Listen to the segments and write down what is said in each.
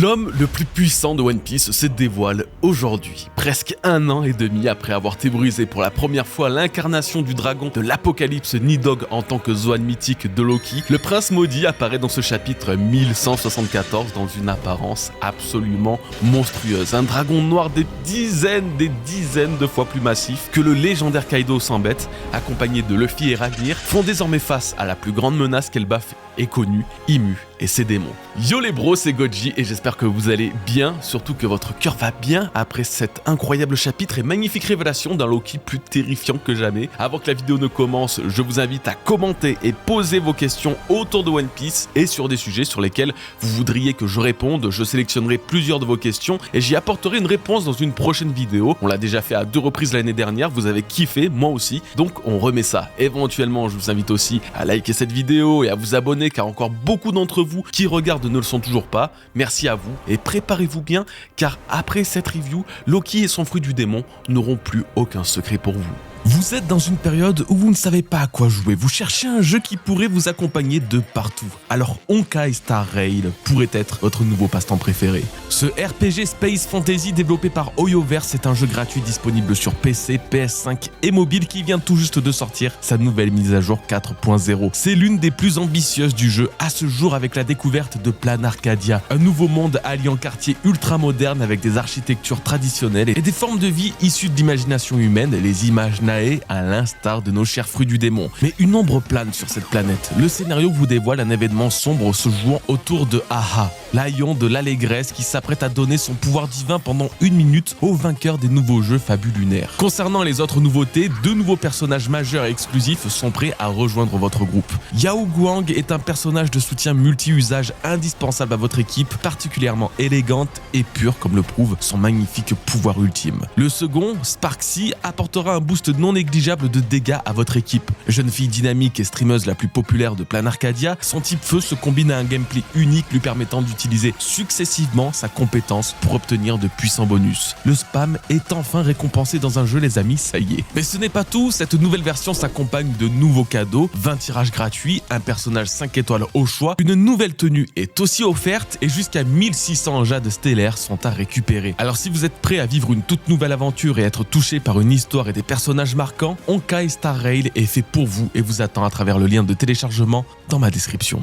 L'homme le plus puissant de One Piece se dévoile aujourd'hui, presque 1 an et demi après avoir théorisé pour la première fois l'incarnation du dragon de l'Apocalypse Nidhogg en tant que Zoan mythique de Loki. Le prince maudit apparaît dans ce chapitre 1174 dans une apparence absolument monstrueuse. Un dragon noir des dizaines de fois plus massif que le légendaire Kaido sans bête, accompagné de Luffy et Ragnir, font désormais face à la plus grande menace qu'Elbaf ait connue, Imu et ses démons. Yo les bros, c'est Godji et j'espère que vous allez bien, surtout que votre cœur va bien après cet incroyable chapitre et magnifique révélation d'un Loki plus terrifiant que jamais. Avant que la vidéo ne commence, je vous invite à commenter et poser vos questions autour de One Piece et sur des sujets sur lesquels vous voudriez que je réponde. Je sélectionnerai plusieurs de vos questions et j'y apporterai une réponse dans une prochaine vidéo. On l'a déjà fait à 2 reprises l'année dernière, vous avez kiffé, moi aussi, donc on remet ça. Éventuellement, je vous invite aussi à liker cette vidéo et à vous abonner car encore beaucoup d'entre vous qui regardent ne le sont toujours pas. Merci à vous et préparez-vous bien car après cette review, Loki et son fruit du démon n'auront plus aucun secret pour vous. Vous êtes dans une période où vous ne savez pas à quoi jouer, vous cherchez un jeu qui pourrait vous accompagner de partout. Alors Honkai Star Rail pourrait être votre nouveau passe-temps préféré. Ce RPG Space Fantasy développé par Hoyoverse est un jeu gratuit disponible sur PC, PS5 et mobile qui vient tout juste de sortir sa nouvelle mise à jour 4.0. C'est l'une des plus ambitieuses du jeu à ce jour avec la découverte de Plan Arcadia, un nouveau monde alliant quartier ultra moderne avec des architectures traditionnelles et des formes de vie issues de l'imagination humaine, les images à l'instar de nos chers fruits du démon. Mais une ombre plane sur cette planète. Le scénario vous dévoile un événement sombre se jouant autour de Aha, l'haillon de l'allégresse qui s'apprête à donner son pouvoir divin pendant 1 minute au vainqueur des nouveaux jeux fabulunaires. Concernant les autres nouveautés, 2 nouveaux personnages majeurs et exclusifs sont prêts à rejoindre votre groupe. Yao Guang est un personnage de soutien multi-usage indispensable à votre équipe, particulièrement élégante et pure comme le prouve son magnifique pouvoir ultime. Le second, Sparksy, apportera un boost non négligeable de dégâts à votre équipe. Jeune fille dynamique et streameuse la plus populaire de Plan Arcadia, son type feu se combine à un gameplay unique lui permettant d'utiliser successivement sa compétence pour obtenir de puissants bonus. Le spam est enfin récompensé dans un jeu les amis, ça y est. Mais ce n'est pas tout, cette nouvelle version s'accompagne de nouveaux cadeaux, 20 tirages gratuits, un personnage 5 étoiles au choix, une nouvelle tenue est aussi offerte et jusqu'à 1600 jades stellaires sont à récupérer. Alors si vous êtes prêt à vivre une toute nouvelle aventure et être touché par une histoire et des personnages marquant, Honkai Star Rail est fait pour vous et vous attend à travers le lien de téléchargement dans ma description.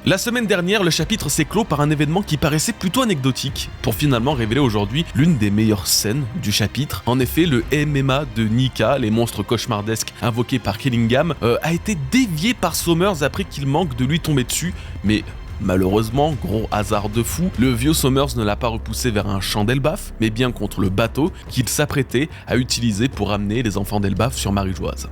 La semaine dernière, le chapitre s'est clos par un événement qui paraissait plutôt anecdotique, pour finalement révéler aujourd'hui l'une des meilleures scènes du chapitre. En effet, le MMA de Nika, les monstres cauchemardesques invoqués par Killingham, a été dévié par Sommers après qu'il manque de lui tomber dessus, mais malheureusement, gros hasard de fou, le vieux Sommers ne l'a pas repoussé vers un champ d'Elbaf, mais bien contre le bateau qu'il s'apprêtait à utiliser pour amener les enfants d'Elbaf sur Marie-Joise.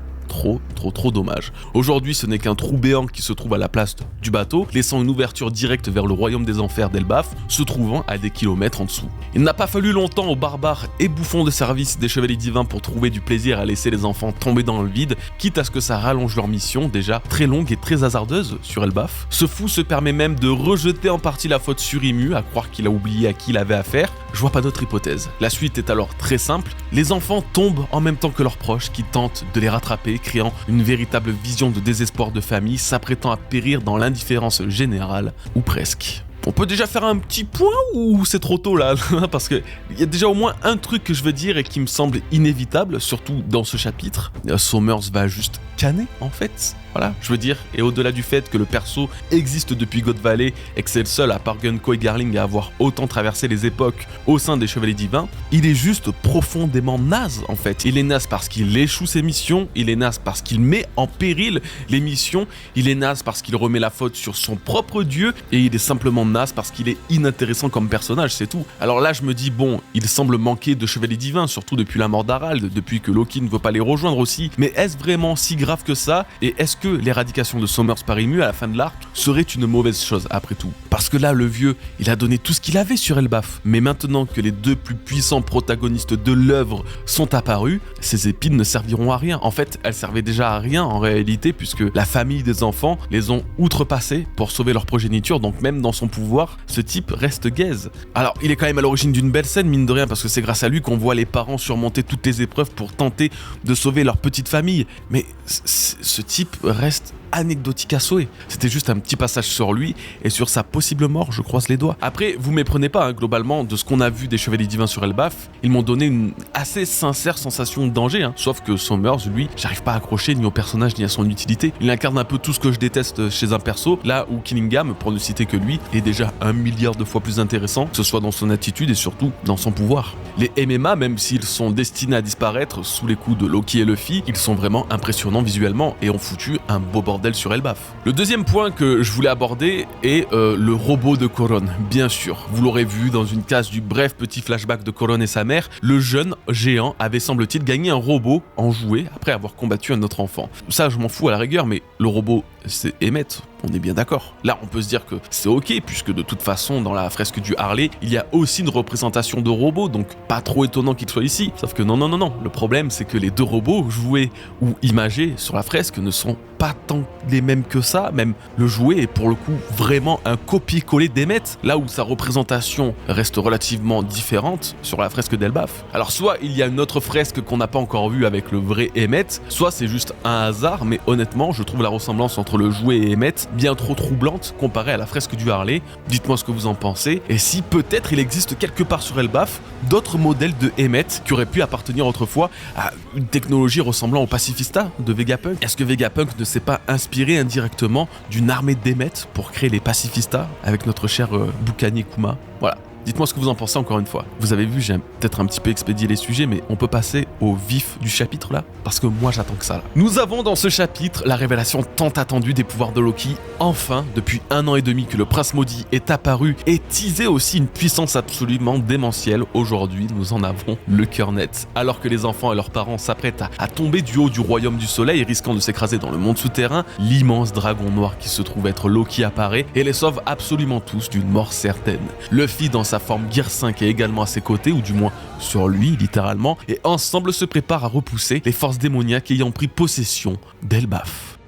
Trop dommage. Aujourd'hui, ce n'est qu'un trou béant qui se trouve à la place du bateau, laissant une ouverture directe vers le royaume des enfers d'Elbaf, se trouvant à des kilomètres en dessous. Il n'a pas fallu longtemps aux barbares et bouffons de service des chevaliers divins pour trouver du plaisir à laisser les enfants tomber dans le vide, quitte à ce que ça rallonge leur mission, déjà très longue et très hasardeuse sur Elbaf. Ce fou se permet même de rejeter en partie la faute sur Imu, à croire qu'il a oublié à qui il avait affaire. Je vois pas d'autre hypothèse. La suite est alors très simple, les enfants tombent en même temps que leurs proches qui tentent de les rattraper, créant une véritable vision de désespoir de famille, s'apprêtant à périr dans l'indifférence générale, ou presque. On peut déjà faire un petit point ou c'est trop tôt là? Parce qu'il y a déjà au moins un truc que je veux dire et qui me semble inévitable, surtout dans ce chapitre. Sommers va juste canner en fait. Voilà, je veux dire, et au-delà du fait que le perso existe depuis God Valley et que c'est le seul à part Gunko et Garling à avoir autant traversé les époques au sein des Chevaliers Divins, il est juste profondément naze en fait. Il est naze parce qu'il échoue ses missions, il est naze parce qu'il met en péril les missions, il est naze parce qu'il remet la faute sur son propre dieu et il est simplement naze parce qu'il est inintéressant comme personnage, c'est tout. Alors là je me dis bon, il semble manquer de Chevaliers Divins, surtout depuis la mort d'Harald, depuis que Loki ne veut pas les rejoindre aussi, mais est-ce vraiment si grave que ça? Et est-ce que l'éradication de Sommers par Imu à la fin de l'arc serait une mauvaise chose après tout? Parce que là, le vieux, il a donné tout ce qu'il avait sur Elbaf. Mais maintenant que les 2 plus puissants protagonistes de l'œuvre sont apparus, ces épines ne serviront à rien. En fait, elles servaient déjà à rien en réalité, puisque la famille des enfants les ont outrepassés pour sauver leur progéniture, donc même dans son pouvoir, ce type reste gaze. Alors, il est quand même à l'origine d'une belle scène, mine de rien, parce que c'est grâce à lui qu'on voit les parents surmonter toutes les épreuves pour tenter de sauver leur petite famille. Mais ce type reste anecdotique à souhait. C'était juste un petit passage sur lui et sur sa possible mort, je croise les doigts. Après, vous méprenez pas, globalement, de ce qu'on a vu des Chevaliers Divins sur Elbaf, ils m'ont donné une assez sincère sensation de danger, sauf que Sommers, lui, j'arrive pas à accrocher ni au personnage ni à son utilité. Il incarne un peu tout ce que je déteste chez un perso, là où Killingham, pour ne citer que lui, est déjà 1 milliard de fois plus intéressant, que ce soit dans son attitude et surtout dans son pouvoir. Les MMA, même s'ils sont destinés à disparaître sous les coups de Loki et Luffy, ils sont vraiment impressionnants visuellement et ont foutu un beau bordel sur Elbaf. Le deuxième point que je voulais aborder est le robot de Coron. Bien sûr, vous l'aurez vu dans une case du bref petit flashback de Coron et sa mère, le jeune géant avait semble-t-il gagné un robot en jouet après avoir combattu un autre enfant. Ça, je m'en fous à la rigueur, mais le robot, c'est Emmett. On est bien d'accord. Là, on peut se dire que c'est ok, puisque de toute façon, dans la fresque du Harley, il y a aussi une représentation de robots, donc pas trop étonnant qu'il soit ici. Sauf que non. Le problème, c'est que les deux robots, joués ou imagés sur la fresque, ne sont pas tant les mêmes que ça. Même le jouet est pour le coup vraiment un copier-coller d'Emmett, là où sa représentation reste relativement différente sur la fresque d'Elbaf. Alors soit il y a une autre fresque qu'on n'a pas encore vue avec le vrai Emmett, soit c'est juste un hasard, mais honnêtement, je trouve la ressemblance entre le jouet et Emmett bien trop troublante comparée à la fresque du Harley. Dites-moi ce que vous en pensez, et si peut-être il existe quelque part sur Elbaf d'autres modèles de Emmett qui auraient pu appartenir autrefois à une technologie ressemblant au Pacifista de Vegapunk. Est-ce que Vegapunk ne s'est pas inspiré indirectement d'une armée d'Emmett pour créer les Pacifistas avec notre cher Bukani Kuma? Voilà. Dites-moi ce que vous en pensez encore une fois. Vous avez vu, j'ai peut-être un petit peu expédié les sujets, mais on peut passer au vif du chapitre là, parce que moi j'attends que ça là. Nous avons dans ce chapitre la révélation tant attendue des pouvoirs de Loki. Enfin, depuis 1 an et demi que le prince maudit est apparu et teasé aussi une puissance absolument démentielle. Aujourd'hui, nous en avons le cœur net. Alors que les enfants et leurs parents s'apprêtent à tomber du haut du royaume du soleil, risquant de s'écraser dans le monde souterrain, l'immense dragon noir qui se trouve être Loki apparaît et les sauve absolument tous d'une mort certaine. Luffy dans sa forme Gear 5 est également à ses côtés, ou du moins sur lui littéralement, et ensemble se préparent à repousser les forces démoniaques ayant pris possession d'Elbaf.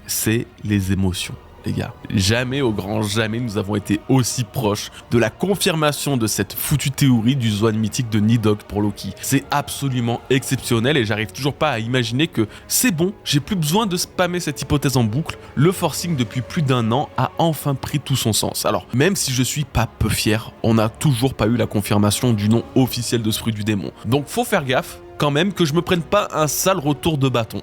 C'est les émotions. Les gars, jamais au grand jamais nous avons été aussi proches de la confirmation de cette foutue théorie du Zoan mythique de Nidhogg pour Loki. C'est absolument exceptionnel et j'arrive toujours pas à imaginer que c'est bon, j'ai plus besoin de spammer cette hypothèse en boucle. Le forcing depuis plus d'1 an a enfin pris tout son sens. Alors, même si je suis pas peu fier, on n'a toujours pas eu la confirmation du nom officiel de ce fruit du démon. Donc faut faire gaffe quand même que je me prenne pas un sale retour de bâton.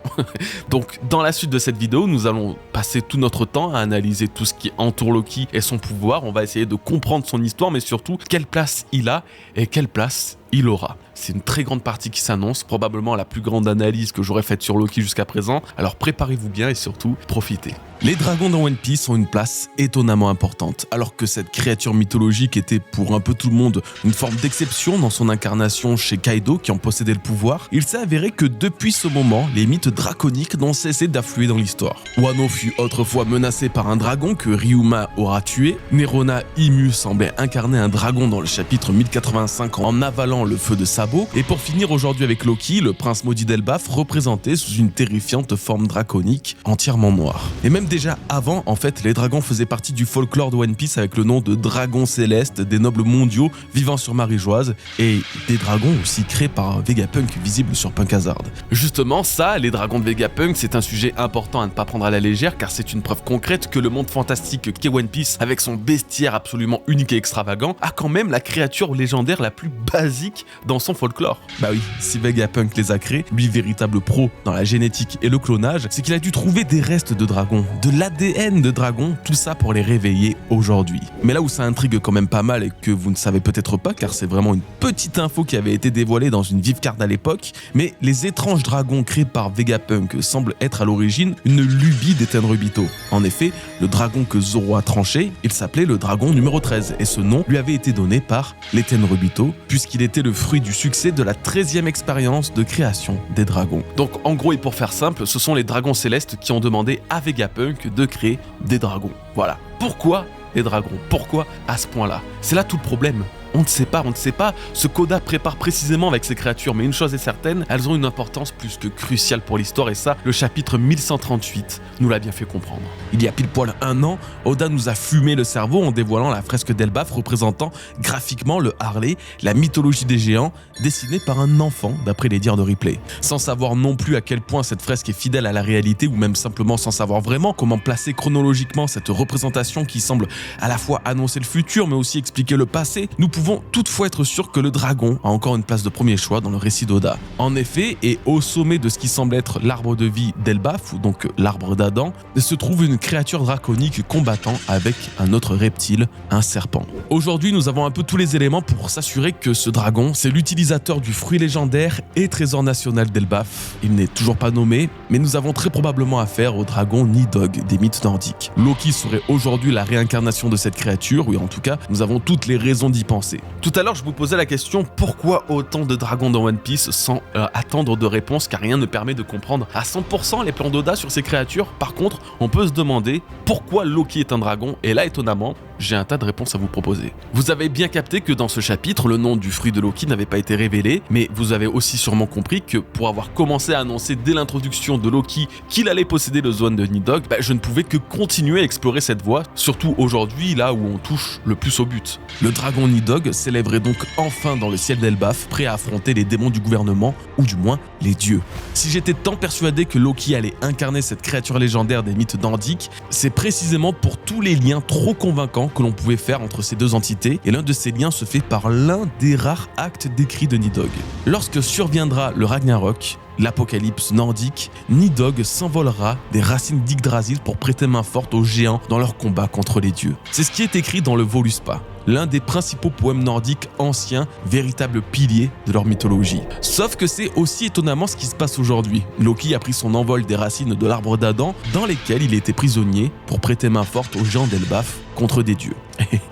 Donc dans la suite de cette vidéo, nous allons passer tout notre temps à analyser tout ce qui entoure Loki et son pouvoir. On va essayer de comprendre son histoire, mais surtout quelle place il a et quelle place il aura. C'est une très grande partie qui s'annonce, probablement la plus grande analyse que j'aurais faite sur Loki jusqu'à présent, alors préparez-vous bien et surtout, profitez. Les dragons dans One Piece ont une place étonnamment importante, alors que cette créature mythologique était pour un peu tout le monde une forme d'exception dans son incarnation chez Kaido qui en possédait le pouvoir, il s'est avéré que depuis ce moment, les mythes draconiques n'ont cessé d'affluer dans l'histoire. Wano fut autrefois menacé par un dragon que Ryuma aura tué, Nerona Imu semblait incarner un dragon dans le chapitre 1085 en avalant le feu de Sabo, et pour finir aujourd'hui avec Loki, le prince maudit d'Elbaf représenté sous une terrifiante forme draconique entièrement noire. Et même déjà avant, en fait, les dragons faisaient partie du folklore de One Piece avec le nom de dragons célestes, des nobles mondiaux vivant sur Marie-Joise, et des dragons aussi créés par Vegapunk visibles sur Punk Hazard. Justement, ça, les dragons de Vegapunk, c'est un sujet important à ne pas prendre à la légère car c'est une preuve concrète que le monde fantastique qu'est One Piece, avec son bestiaire absolument unique et extravagant, a quand même la créature légendaire la plus basique dans son folklore. Bah oui, si Vegapunk les a créés, lui véritable pro dans la génétique et le clonage, c'est qu'il a dû trouver des restes de dragons, de l'ADN de dragons, tout ça pour les réveiller aujourd'hui. Mais là où ça intrigue quand même pas mal et que vous ne savez peut-être pas, car c'est vraiment une petite info qui avait été dévoilée dans une vive card à l'époque, mais les étranges dragons créés par Vegapunk semblent être à l'origine une lubie des Tenryubito. En effet, le dragon que Zoro a tranché, il s'appelait le dragon numéro 13, et ce nom lui avait été donné par les Tenryubito, puisqu'il était le fruit du succès de la 13e expérience de création des dragons. Donc en gros et pour faire simple, ce sont les dragons célestes qui ont demandé à Vegapunk de créer des dragons. Voilà. Pourquoi les dragons? Pourquoi à ce point-là? C'est là tout le problème. On ne sait pas ce qu'Oda prépare précisément avec ces créatures, mais une chose est certaine, elles ont une importance plus que cruciale pour l'histoire, et ça, le chapitre 1138 nous l'a bien fait comprendre. Il y a pile poil un an, Oda nous a fumé le cerveau en dévoilant la fresque d'Elbaf représentant graphiquement le Harley, la mythologie des géants, dessinée par un enfant d'après les dires de Ripley. Sans savoir non plus à quel point cette fresque est fidèle à la réalité, ou même simplement sans savoir vraiment comment placer chronologiquement cette représentation qui semble à la fois annoncer le futur mais aussi expliquer le passé, nous pouvons toutefois être sûrs que le dragon a encore une place de premier choix dans le récit d'Oda. En effet, et au sommet de ce qui semble être l'arbre de vie d'Elbaf, ou donc l'arbre d'Adam, se trouve une créature draconique combattant avec un autre reptile, un serpent. Aujourd'hui, nous avons un peu tous les éléments pour s'assurer que ce dragon, c'est l'utilisateur du fruit légendaire et trésor national d'Elbaf. Il n'est toujours pas nommé, mais nous avons très probablement affaire au dragon Nidhogg des mythes nordiques. Loki serait aujourd'hui la réincarnation de cette créature, ou en tout cas, nous avons toutes les raisons d'y penser. Tout à l'heure, je vous posais la question pourquoi autant de dragons dans One Piece sans attendre de réponse, car rien ne permet de comprendre à 100% les plans d'Oda sur ces créatures. Par contre, on peut se demander pourquoi Loki est un dragon, et là, étonnamment, j'ai un tas de réponses à vous proposer. Vous avez bien capté que dans ce chapitre, le nom du fruit de Loki n'avait pas été révélé, mais vous avez aussi sûrement compris que pour avoir commencé à annoncer dès l'introduction de Loki qu'il allait posséder le Zoan de Nidhogg, je ne pouvais que continuer à explorer cette voie, surtout aujourd'hui, là où on touche le plus au but. Le dragon Nidhogg s'élèverait donc enfin dans le ciel d'Elbaf, prêt à affronter les démons du gouvernement, ou du moins les dieux. Si j'étais tant persuadé que Loki allait incarner cette créature légendaire des mythes nordiques, c'est précisément pour tous les liens trop convaincants que l'on pouvait faire entre ces deux entités, et l'un de ces liens se fait par l'un des rares actes décrits de Nidhogg. Lorsque surviendra le Ragnarok, l'apocalypse nordique, Nidhogg s'envolera des racines d'Yggdrasil pour prêter main forte aux géants dans leur combat contre les dieux. C'est ce qui est écrit dans le Voluspa, l'un des principaux poèmes nordiques anciens, véritable pilier de leur mythologie. Sauf que c'est aussi étonnamment ce qui se passe aujourd'hui. Loki a pris son envol des racines de l'arbre d'Adam, dans lesquelles il était prisonnier, pour prêter main forte aux géants d'Elbaf contre des dieux.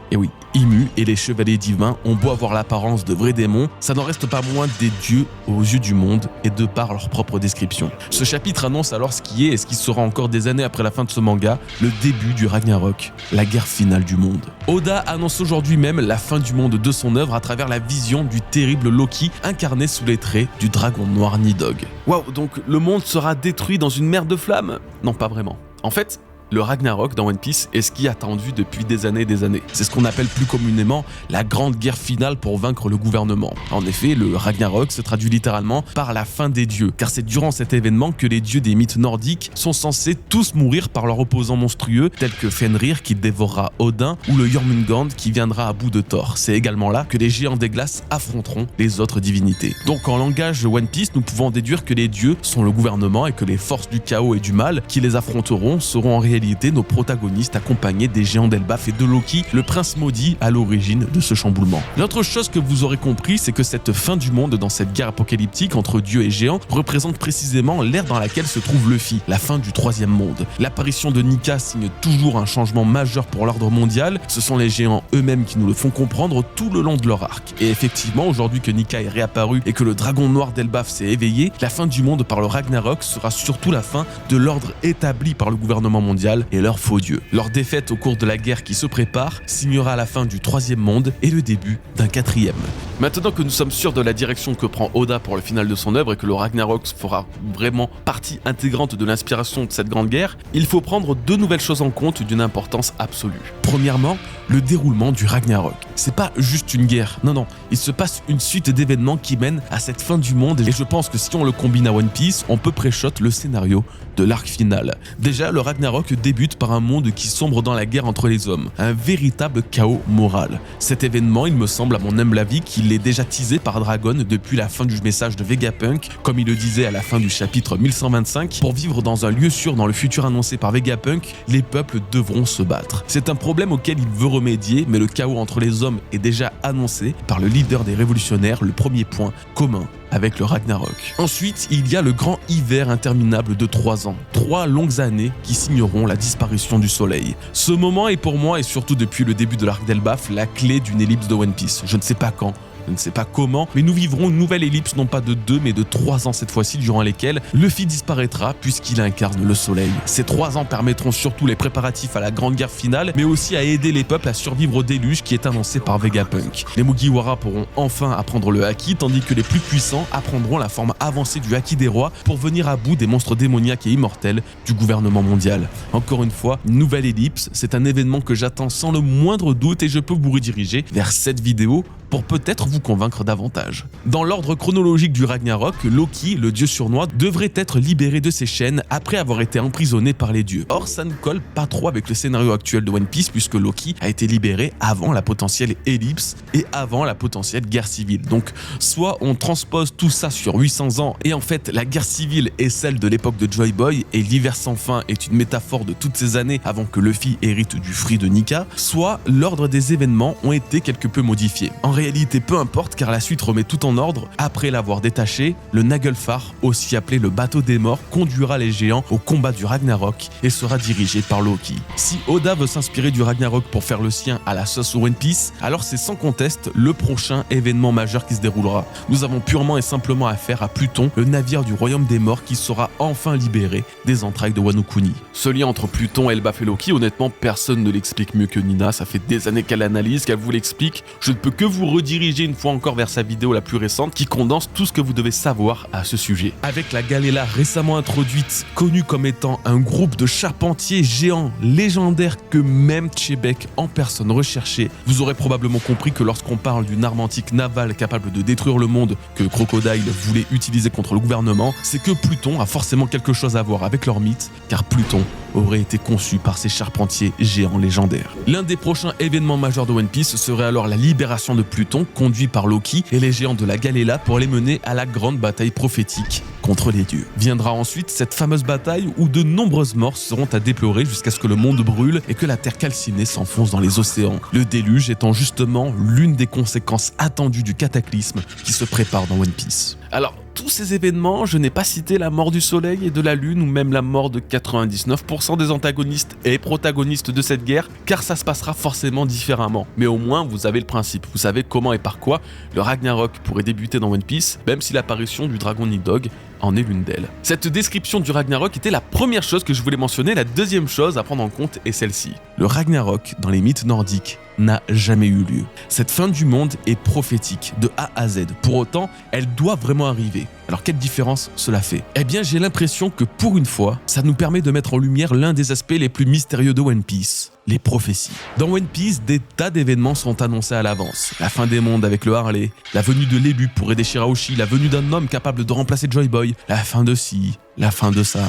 Et oui, Imu et les chevaliers divins ont beau avoir l'apparence de vrais démons, ça n'en reste pas moins des dieux aux yeux du monde et de par leur propre description. Ce chapitre annonce alors ce qui est et ce qui sera encore des années après la fin de ce manga, le début du Ragnarok, la guerre finale du monde. Oda annonce aujourd'hui même la fin du monde de son œuvre à travers la vision du terrible Loki incarné sous les traits du dragon noir Nidhogg. Waouh, donc le monde sera détruit dans une mer de flammes? Non, pas vraiment. En fait, le Ragnarok dans One Piece est ce qui est attendu depuis des années et des années. C'est ce qu'on appelle plus communément la grande guerre finale pour vaincre le gouvernement. En effet, le Ragnarok se traduit littéralement par la fin des dieux, car c'est durant cet événement que les dieux des mythes nordiques sont censés tous mourir par leurs opposants monstrueux, tels que Fenrir qui dévorera Odin ou le Jormungand qui viendra à bout de Thor. C'est également là que les géants des glaces affronteront les autres divinités. Donc en langage One Piece, nous pouvons déduire que les dieux sont le gouvernement et que les forces du chaos et du mal qui les affronteront seront en réalité nos protagonistes accompagnés des géants d'Elbaf et de Loki, le prince maudit à l'origine de ce chamboulement. L'autre chose que vous aurez compris, c'est que cette fin du monde dans cette guerre apocalyptique entre dieux et géants représente précisément l'ère dans laquelle se trouve Luffy, la fin du troisième monde. L'apparition de Nika signe toujours un changement majeur pour l'ordre mondial, ce sont les géants eux-mêmes qui nous le font comprendre tout le long de leur arc. Et effectivement, aujourd'hui que Nika est réapparu et que le dragon noir d'Elbaf s'est éveillé, la fin du monde par le Ragnarok sera surtout la fin de l'ordre établi par le gouvernement mondial et leurs faux dieux. Leur défaite au cours de la guerre qui se prépare signera la fin du troisième monde et le début d'un quatrième. Maintenant que nous sommes sûrs de la direction que prend Oda pour le final de son œuvre et que le Ragnarok fera vraiment partie intégrante de l'inspiration de cette grande guerre, il faut prendre deux nouvelles choses en compte d'une importance absolue. Premièrement, le déroulement du Ragnarok. C'est pas juste une guerre, non, il se passe une suite d'événements qui mènent à cette fin du monde et je pense que si on le combine à One Piece, on peut pré-shot le scénario de l'arc final. Déjà, le Ragnarok débute par un monde qui sombre dans la guerre entre les hommes, un véritable chaos moral. Cet événement, il me semble à mon humble avis qu'il est déjà teasé par Dragon depuis la fin du message de Vegapunk, comme il le disait à la fin du chapitre 1125, pour vivre dans un lieu sûr dans le futur annoncé par Vegapunk, les peuples devront se battre. C'est un problème auquel il veut remédier, mais le chaos entre les hommes est déjà annoncé par le leader des révolutionnaires, le premier point commun avec le Ragnarok. Ensuite, il y a le grand hiver interminable de 3 ans. 3 longues années qui signeront la disparition du soleil. Ce moment est pour moi, et surtout depuis le début de l'arc d'Elbaf, la clé d'une ellipse de One Piece. Je ne sais pas quand, je ne sais pas comment, mais nous vivrons une nouvelle ellipse, non pas de 2 mais de 3 ans cette fois-ci, durant lesquels Luffy disparaîtra puisqu'il incarne le soleil. Ces 3 ans permettront surtout les préparatifs à la grande guerre finale, mais aussi à aider les peuples à survivre au déluge qui est annoncé par Vegapunk. Les Mugiwara pourront enfin apprendre le haki, tandis que les plus puissants apprendront la forme avancée du haki des rois pour venir à bout des monstres démoniaques et immortels du gouvernement mondial. Encore une fois, une nouvelle ellipse, c'est un événement que j'attends sans le moindre doute et je peux vous rediriger vers cette vidéo pour peut-être vous convaincre davantage. Dans l'ordre chronologique du Ragnarok, Loki, le dieu sournois, devrait être libéré de ses chaînes après avoir été emprisonné par les dieux. Or, ça ne colle pas trop avec le scénario actuel de One Piece puisque Loki a été libéré avant la potentielle ellipse et avant la potentielle guerre civile. Donc, soit on transpose tout ça sur 800 ans et en fait la guerre civile est celle de l'époque de Joy Boy et l'hiver sans fin est une métaphore de toutes ces années avant que Luffy hérite du fruit de Nika, soit l'ordre des événements ont été quelque peu modifiés. En réalité, peu importe car la suite remet tout en ordre. Après l'avoir détaché, le Naglfar, aussi appelé le bateau des morts, conduira les géants au combat du Ragnarok et sera dirigé par Loki. Si Oda veut s'inspirer du Ragnarok pour faire le sien à la sauce One Piece, alors c'est sans conteste le prochain événement majeur qui se déroulera. Nous avons purement et simplement affaire à Pluton, le navire du royaume des morts qui sera enfin libéré des entrailles de Wano Kuni. Ce lien entre Pluton, Elbaf et Loki, honnêtement personne ne l'explique mieux que Nina, ça fait des années qu'elle l'analyse, qu'elle vous l'explique. Je ne peux que vous rediriger une fois encore vers sa vidéo la plus récente qui condense tout ce que vous devez savoir à ce sujet. Avec la Galela récemment introduite, connue comme étant un groupe de charpentiers géants légendaires que même Chebek en personne recherchait, vous aurez probablement compris que lorsqu'on parle d'une arme antique navale capable de détruire le monde que Crocodile voulait utiliser contre le gouvernement, c'est que Pluton a forcément quelque chose à voir avec leur mythe, car Pluton aurait été conçu par ces charpentiers géants légendaires. L'un des prochains événements majeurs de One Piece serait alors la libération de Pluton, conduit par Loki et les géants de la Galela pour les mener à la grande bataille prophétique contre les dieux. Viendra ensuite cette fameuse bataille où de nombreuses morts seront à déplorer jusqu'à ce que le monde brûle et que la terre calcinée s'enfonce dans les océans. Le déluge étant justement l'une des conséquences attendues du cataclysme qui se prépare dans One Piece. Alors, tous ces événements, je n'ai pas cité la mort du soleil et de la lune ou même la mort de 99% des antagonistes et protagonistes de cette guerre, car ça se passera forcément différemment. Mais au moins, vous avez le principe, vous savez comment et par quoi le Ragnarok pourrait débuter dans One Piece, même si l'apparition du dragon Nidhogg en est l'une d'elles. Cette description du Ragnarok était la première chose que je voulais mentionner. La deuxième chose à prendre en compte est celle-ci. Le Ragnarok, dans les mythes nordiques, n'a jamais eu lieu. Cette fin du monde est prophétique, de A à Z. Pour autant, elle doit vraiment arriver. Alors quelle différence cela fait? Eh bien, j'ai l'impression que pour une fois, ça nous permet de mettre en lumière l'un des aspects les plus mystérieux de One Piece, les prophéties. Dans One Piece, des tas d'événements sont annoncés à l'avance. La fin des mondes avec le Harley, la venue de l'élu pour aider Shirahoshi, la venue d'un homme capable de remplacer Joy Boy, la fin de ci, la fin de ça.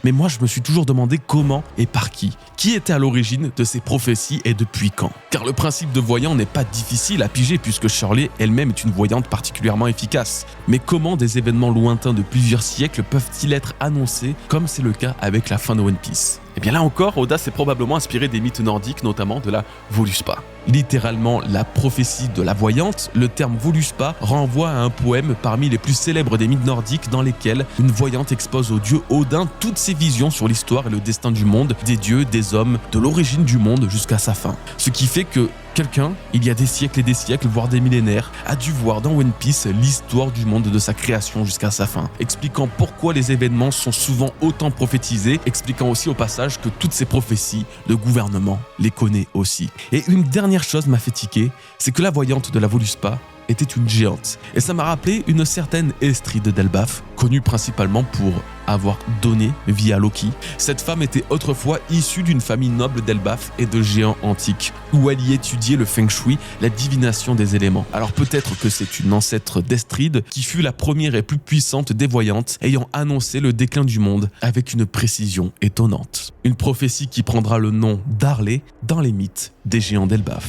Mais moi, je me suis toujours demandé comment et par qui. Qui était à l'origine de ces prophéties et depuis quand? Car le principe de voyant n'est pas difficile à piger puisque Shirley elle-même est une voyante particulièrement efficace. Mais comment des événements lointains de plusieurs siècles peuvent-ils être annoncés comme c'est le cas avec la fin de One Piece? Et bien là encore, Oda s'est probablement inspiré des mythes nordiques, notamment de la Voluspa. Littéralement la prophétie de la voyante, le terme Voluspa renvoie à un poème parmi les plus célèbres des mythes nordiques dans lesquels une voyante expose au dieu Odin toutes ses visions sur l'histoire et le destin du monde, des dieux, des hommes, de l'origine du monde jusqu'à sa fin. Ce qui fait que quelqu'un, il y a des siècles et des siècles, voire des millénaires, a dû voir dans One Piece l'histoire du monde de sa création jusqu'à sa fin, expliquant pourquoi les événements sont souvent autant prophétisés, expliquant aussi au passage que toutes ces prophéties, le gouvernement les connaît aussi. Et une dernière chose m'a fait tiquer, c'est que la voyante de la Voluspa était une géante. Et ça m'a rappelé une certaine Estride d'Elbaf, connue principalement pour avoir donné vie à Loki. Cette femme était autrefois issue d'une famille noble d'Elbaf et de géants antiques, où elle y étudiait le feng shui, la divination des éléments. Alors peut-être que c'est une ancêtre d'Estride qui fut la première et plus puissante des voyantes, ayant annoncé le déclin du monde avec une précision étonnante. Une prophétie qui prendra le nom d'Harley dans les mythes des géants d'Elbaf.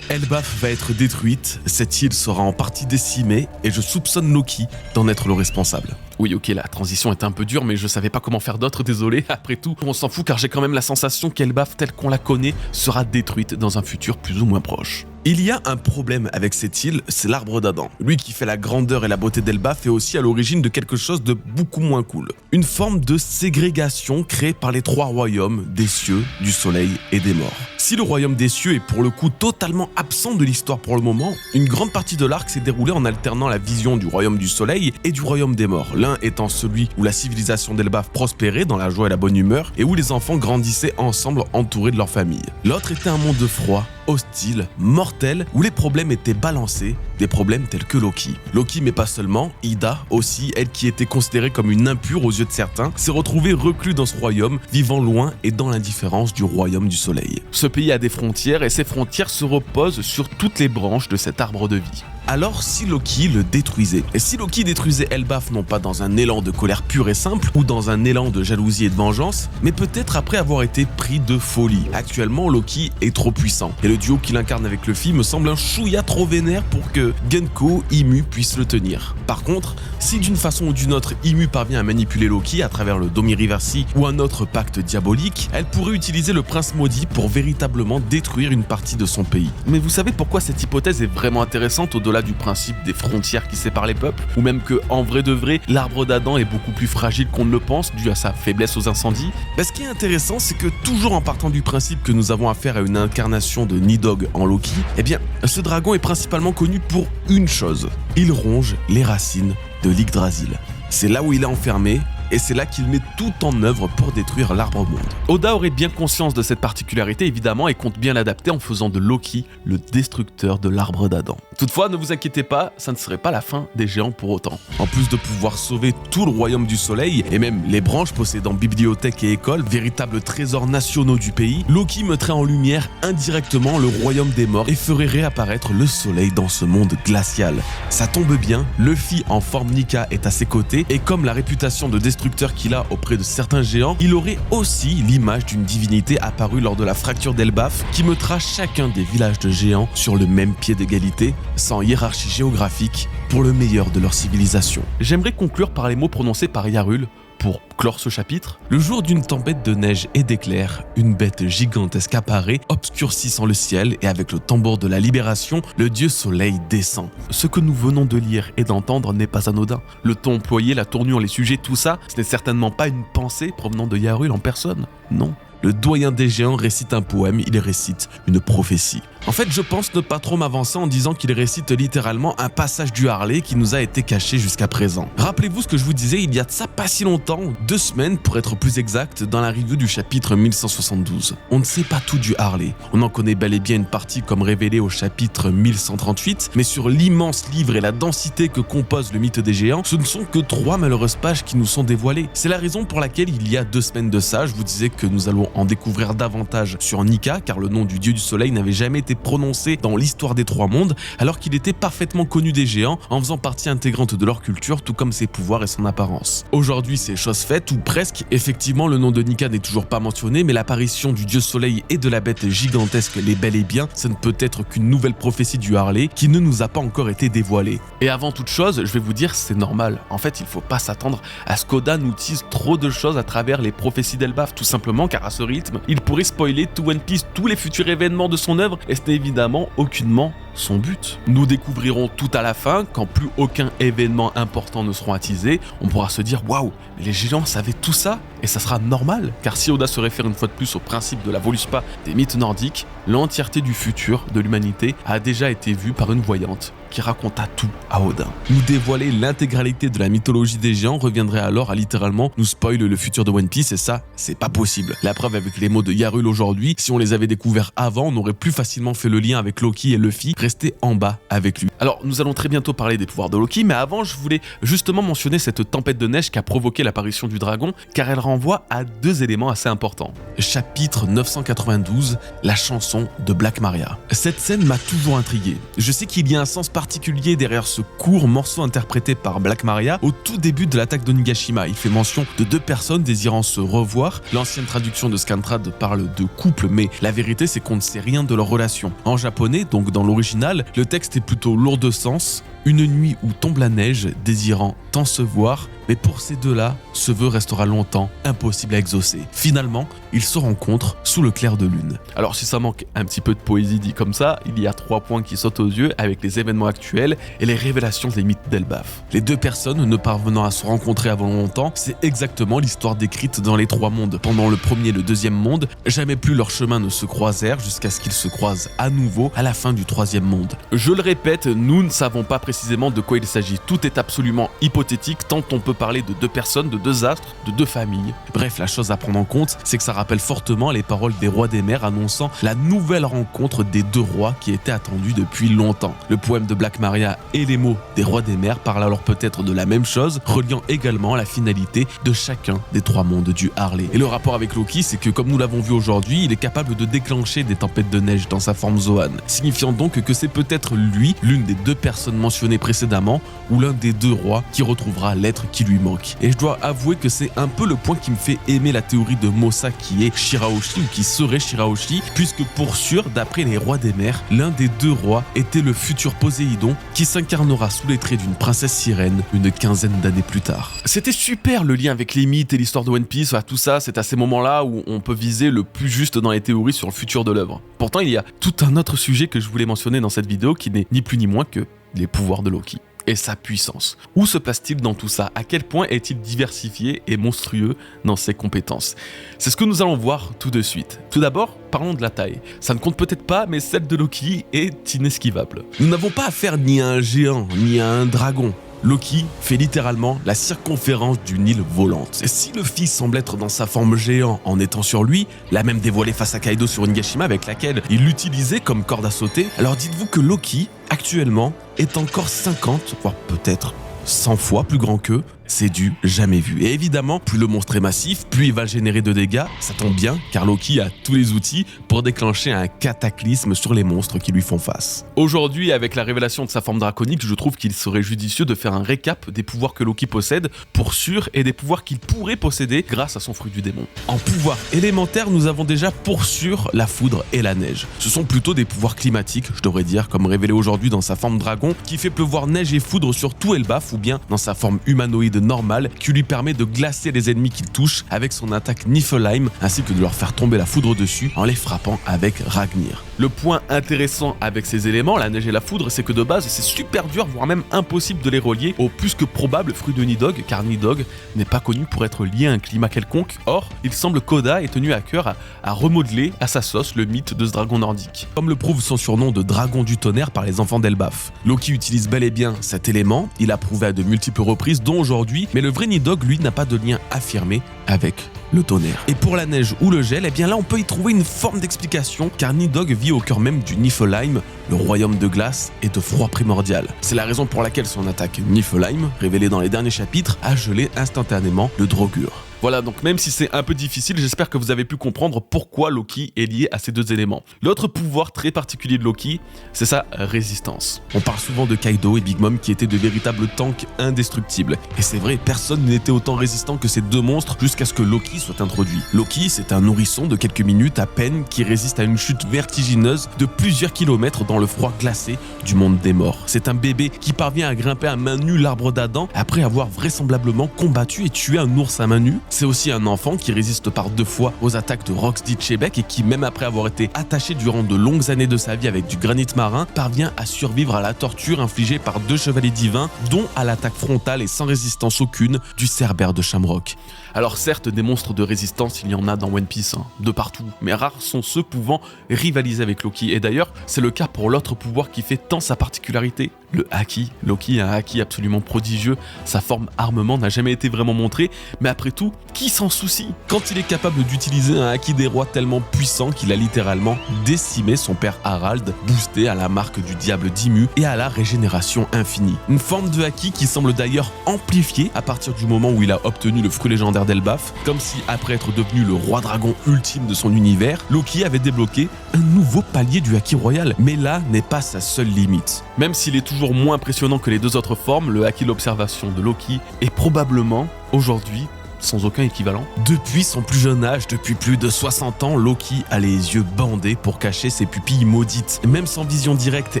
Elbaf va être détruite, cette île sera en partie décimée et je soupçonne Loki d'en être le responsable. Oui, ok, la transition est un peu dure, mais je savais pas comment faire d'autre, désolé. Après tout, on s'en fout car j'ai quand même la sensation qu'Elbaf, telle qu'on la connaît, sera détruite dans un futur plus ou moins proche. Il y a un problème avec cette île, c'est l'arbre d'Adam. Lui qui fait la grandeur et la beauté d'Elbaf est aussi à l'origine de quelque chose de beaucoup moins cool. Une forme de ségrégation créée par les trois royaumes des cieux, du soleil et des morts. Si le royaume des cieux est pour le coup totalement absent de l'histoire pour le moment, une grande partie de l'arc s'est déroulée en alternant la vision du royaume du soleil et du royaume des morts. L'un étant celui où la civilisation d'Elbaf prospérait dans la joie et la bonne humeur et où les enfants grandissaient ensemble entourés de leur famille. L'autre était un monde froid, hostile, mortel, où les problèmes étaient balancés, des problèmes tels que Loki. Loki, mais pas seulement, Ida aussi, elle qui était considérée comme une impure aux yeux de certains, s'est retrouvée reclus dans ce royaume, vivant loin et dans l'indifférence du royaume du soleil. Ce pays a des frontières et ces frontières se reposent sur toutes les branches de cet arbre de vie. Alors si Loki le détruisait, et si Loki détruisait Elbaf non pas dans un élan de colère pure et simple, ou dans un élan de jalousie et de vengeance, mais peut-être après avoir été pris de folie. Actuellement, Loki est trop puissant, et le duo qu'il incarne avec Luffy me semble un chouïa trop vénère pour que Genko, Imu puisse le tenir. Par contre, si d'une façon ou d'une autre Imu parvient à manipuler Loki à travers le Domiriversi ou un autre pacte diabolique, elle pourrait utiliser le prince maudit pour véritablement détruire une partie de son pays. Mais vous savez pourquoi cette hypothèse est vraiment intéressante au-delà du principe des frontières qui séparent les peuples, ou même que, en vrai de vrai, l'arbre d'Adam est beaucoup plus fragile qu'on ne le pense dû à sa faiblesse aux incendies? Ce qui est intéressant, c'est que toujours en partant du principe que nous avons affaire à une incarnation de Nidhogg en Loki, eh bien, ce dragon est principalement connu pour une chose. Il ronge les racines de l'Yggdrasil. C'est là où il est enfermé, et c'est là qu'il met tout en œuvre pour détruire l'arbre-monde. Oda aurait bien conscience de cette particularité évidemment et compte bien l'adapter en faisant de Loki le destructeur de l'arbre d'Adam. Toutefois, ne vous inquiétez pas, ça ne serait pas la fin des géants pour autant. En plus de pouvoir sauver tout le royaume du soleil, et même les branches possédant bibliothèques et écoles, véritables trésors nationaux du pays, Loki mettrait en lumière indirectement le royaume des morts et ferait réapparaître le soleil dans ce monde glacial. Ça tombe bien, Luffy en forme Nika est à ses côtés, et comme la réputation de destructeur qu'il a auprès de certains géants, il aurait aussi l'image d'une divinité apparue lors de la fracture d'Elbaf qui mettra chacun des villages de géants sur le même pied d'égalité, sans hiérarchie géographique, pour le meilleur de leur civilisation. J'aimerais conclure par les mots prononcés par Yarul pour clore ce chapitre. Le jour d'une tempête de neige et d'éclairs, une bête gigantesque apparaît, obscurcissant le ciel, et avec le tambour de la libération, le dieu soleil descend. Ce que nous venons de lire et d'entendre n'est pas anodin. Le ton employé, la tournure, les sujets, tout ça, ce n'est certainement pas une pensée provenant de Yarul en personne. Non. Le doyen des géants récite un poème, il récite une prophétie. En fait, je pense ne pas trop m'avancer en disant qu'il récite littéralement un passage du Harley qui nous a été caché jusqu'à présent. Rappelez-vous ce que je vous disais il y a de ça pas si longtemps, 2 semaines pour être plus exact, dans la review du chapitre 1172. On ne sait pas tout du Harley. On en connaît bel et bien une partie comme révélée au chapitre 1138, mais sur l'immense livre et la densité que compose le mythe des géants, ce ne sont que 3 malheureuses pages qui nous sont dévoilées. C'est la raison pour laquelle il y a 2 semaines de ça, je vous disais que nous allons en découvrir davantage sur Nika, car le nom du dieu du soleil n'avait jamais été prononcé dans l'histoire des 3 mondes, alors qu'il était parfaitement connu des géants en faisant partie intégrante de leur culture, tout comme ses pouvoirs et son apparence. Aujourd'hui, c'est chose faite, ou presque. Effectivement, le nom de Nika n'est toujours pas mentionné, mais l'apparition du dieu soleil et de la bête gigantesque l'est bel et bien. Ce ne peut être qu'une nouvelle prophétie du Harley qui ne nous a pas encore été dévoilée. Et avant toute chose, je vais vous dire, c'est normal. En fait, il faut pas s'attendre à ce qu'Oda nous tease trop de choses à travers les prophéties d'Elbaf, tout simplement car à ce rythme, il pourrait spoiler tout One Piece, tous les futurs événements de son œuvre, et ce n'est évidemment aucunement son but. Nous découvrirons tout à la fin, quand plus aucun événement important ne sera attisé, on pourra se dire waouh, mais les géants savaient tout ça, et ça sera normal, car si Oda se réfère une fois de plus au principe de la Voluspa des mythes nordiques, l'entièreté du futur de l'humanité a déjà été vue par une voyante qui raconta tout à Odin. Nous dévoiler l'intégralité de la mythologie des géants reviendrait alors à littéralement nous spoil le futur de One Piece, et ça, c'est pas possible. La preuve avec les mots de Yarul aujourd'hui, si on les avait découverts avant, on aurait plus facilement fait le lien avec Loki et Luffy, rester en bas avec lui. Alors, nous allons très bientôt parler des pouvoirs de Loki, mais avant, je voulais justement mentionner cette tempête de neige qui a provoqué l'apparition du dragon, car elle renvoie à 2 éléments assez importants. Chapitre 992, la chanson de Black Maria. Cette scène m'a toujours intrigué. Je sais qu'il y a un sens particulier derrière ce court morceau interprété par Black Maria au tout début de l'attaque d'Onigashima. Il fait mention de 2 personnes désirant se revoir. L'ancienne traduction de Scantrad parle de couple, mais la vérité c'est qu'on ne sait rien de leur relation. En japonais, donc dans l'original, le texte est plutôt lourd de sens. Une nuit où tombe la neige, désirant tant se voir, Mais pour ces deux-là, ce vœu restera longtemps impossible à exaucer. Finalement, ils se rencontrent sous le clair de lune. Alors si ça manque un petit peu de poésie dit comme ça, il y a 3 points qui sautent aux yeux avec les événements actuels et les révélations des mythes d'Elbaf. Les deux personnes ne parvenant à se rencontrer avant longtemps, c'est exactement l'histoire décrite dans les 3 mondes. Pendant le premier et le deuxième monde, jamais plus leurs chemins ne se croisèrent jusqu'à ce qu'ils se croisent à nouveau à la fin du 3e monde. Je le répète, nous ne savons pas précisément de quoi il s'agit. Tout est absolument hypothétique tant on peut parler de 2 personnes, de 2 astres, de 2 familles. Bref, la chose à prendre en compte, c'est que ça rappelle fortement les paroles des rois des mers annonçant la nouvelle rencontre des 2 rois qui étaient attendus depuis longtemps. Le poème de Black Maria et les mots des rois des mers parlent alors peut-être de la même chose, reliant également la finalité de chacun des 3 mondes du Harley. Et le rapport avec Loki, c'est que comme nous l'avons vu aujourd'hui, il est capable de déclencher des tempêtes de neige dans sa forme Zoan, signifiant donc que c'est peut-être lui, l'une des 2 personnes mentionnées précédemment, ou l'un des 2 rois qui retrouvera l'être qui lui manque. Et je dois avouer que c'est un peu le point qui me fait aimer la théorie de Mossa qui est Shirahoshi ou qui serait Shirahoshi, puisque pour sûr, d'après les rois des mers, l'un des 2 rois était le futur Poséidon qui s'incarnera sous les traits d'une princesse sirène une quinzaine d'années plus tard. C'était super le lien avec les mythes et l'histoire de One Piece, voilà, tout ça, c'est à ces moments-là où on peut viser le plus juste dans les théories sur le futur de l'œuvre. Pourtant, il y a tout un autre sujet que je voulais mentionner dans cette vidéo qui n'est ni plus ni moins que les pouvoirs de Loki. Et sa puissance. Où se passe-t-il dans tout ça? À quel point est-il diversifié et monstrueux dans ses compétences? C'est ce que nous allons voir tout de suite. Tout d'abord, parlons de la taille. Ça ne compte peut-être pas, mais celle de Loki est inesquivable. Nous n'avons pas affaire ni à un géant, ni à un dragon. Loki fait littéralement la circonférence d'une île volante. Et si Luffy semble être dans sa forme géant en étant sur lui, la même dévoilée face à Kaido sur Onigashima avec laquelle il l'utilisait comme corde à sauter, alors dites-vous que Loki, actuellement, est encore 50, voire peut-être 100 fois plus grand qu'eux. C'est du jamais vu. Et évidemment, plus le monstre est massif, plus il va générer de dégâts. Ça tombe bien, car Loki a tous les outils pour déclencher un cataclysme sur les monstres qui lui font face. Aujourd'hui, avec la révélation de sa forme draconique, je trouve qu'il serait judicieux de faire un récap des pouvoirs que Loki possède, pour sûr, et des pouvoirs qu'il pourrait posséder grâce à son fruit du démon. En pouvoir élémentaire, nous avons déjà pour sûr la foudre et la neige. Ce sont plutôt des pouvoirs climatiques, je devrais dire, comme révélé aujourd'hui dans sa forme dragon, qui fait pleuvoir neige et foudre sur tout Elbaf, ou bien dans sa forme humanoïde normale qui lui permet de glacer les ennemis qu'il touche avec son attaque Niflheim ainsi que de leur faire tomber la foudre dessus en les frappant avec Ragnir. Le point intéressant avec ces éléments, la neige et la foudre, c'est que de base c'est super dur voire même impossible de les relier au plus que probable fruit de Nidhogg, car Nidhogg n'est pas connu pour être lié à un climat quelconque. Or, il semble qu'Oda ait tenu à cœur à remodeler à sa sauce le mythe de ce dragon nordique. Comme le prouve son surnom de dragon du tonnerre par les enfants d'Elbaf. Loki utilise bel et bien cet élément, il a prouvé à de multiples reprises, dont aujourd'hui, mais le vrai Nidhogg, lui, n'a pas de lien affirmé avec le tonnerre. Et pour la neige ou le gel, eh bien là on peut y trouver une forme d'explication, car Nidhogg vit au cœur même du Niflheim, le royaume de glace et de froid primordial. C'est la raison pour laquelle son attaque Niflheim, révélée dans les derniers chapitres, a gelé instantanément le Drogur. Voilà, donc même si c'est un peu difficile, j'espère que vous avez pu comprendre pourquoi Loki est lié à ces 2 éléments. L'autre pouvoir très particulier de Loki, c'est sa résistance. On parle souvent de Kaido et Big Mom qui étaient de véritables tanks indestructibles. Et c'est vrai, personne n'était autant résistant que ces 2 monstres jusqu'à ce que Loki soit introduit. Loki, c'est un nourrisson de quelques minutes à peine qui résiste à une chute vertigineuse de plusieurs kilomètres dans le froid glacé du monde des morts. C'est un bébé qui parvient à grimper à main nue l'arbre d'Adam après avoir vraisemblablement combattu et tué un ours à main nue. C'est aussi un enfant qui résiste par 2 fois aux attaques de Roxy Chebek et qui, même après avoir été attaché durant de longues années de sa vie avec du granit marin, parvient à survivre à la torture infligée par 2 chevaliers divins, dont à l'attaque frontale et sans résistance aucune du Cerbère de Shamrock. Alors certes, des monstres de résistance, il y en a dans One Piece, de partout, mais rares sont ceux pouvant rivaliser avec Loki. Et d'ailleurs, c'est le cas pour l'autre pouvoir qui fait tant sa particularité, le Haki. Loki a un Haki absolument prodigieux, sa forme armement n'a jamais été vraiment montrée, mais après tout, qui s'en soucie? Quand il est capable d'utiliser un Haki des rois tellement puissant qu'il a littéralement décimé son père Harald, boosté à la marque du diable Dimmu et à la régénération infinie. Une forme de Haki qui semble d'ailleurs amplifiée à partir du moment où il a obtenu le fruit légendaire d'Elbaf, comme si après être devenu le roi dragon ultime de son univers, Loki avait débloqué un nouveau palier du Haki royal. Mais là n'est pas sa seule limite. Même s'il est toujours moins impressionnant que les 2 autres formes, le Haki l'observation de Loki est probablement, aujourd'hui, sans aucun équivalent. Depuis son plus jeune âge, depuis plus de 60 ans, Loki a les yeux bandés pour cacher ses pupilles maudites. Même sans vision directe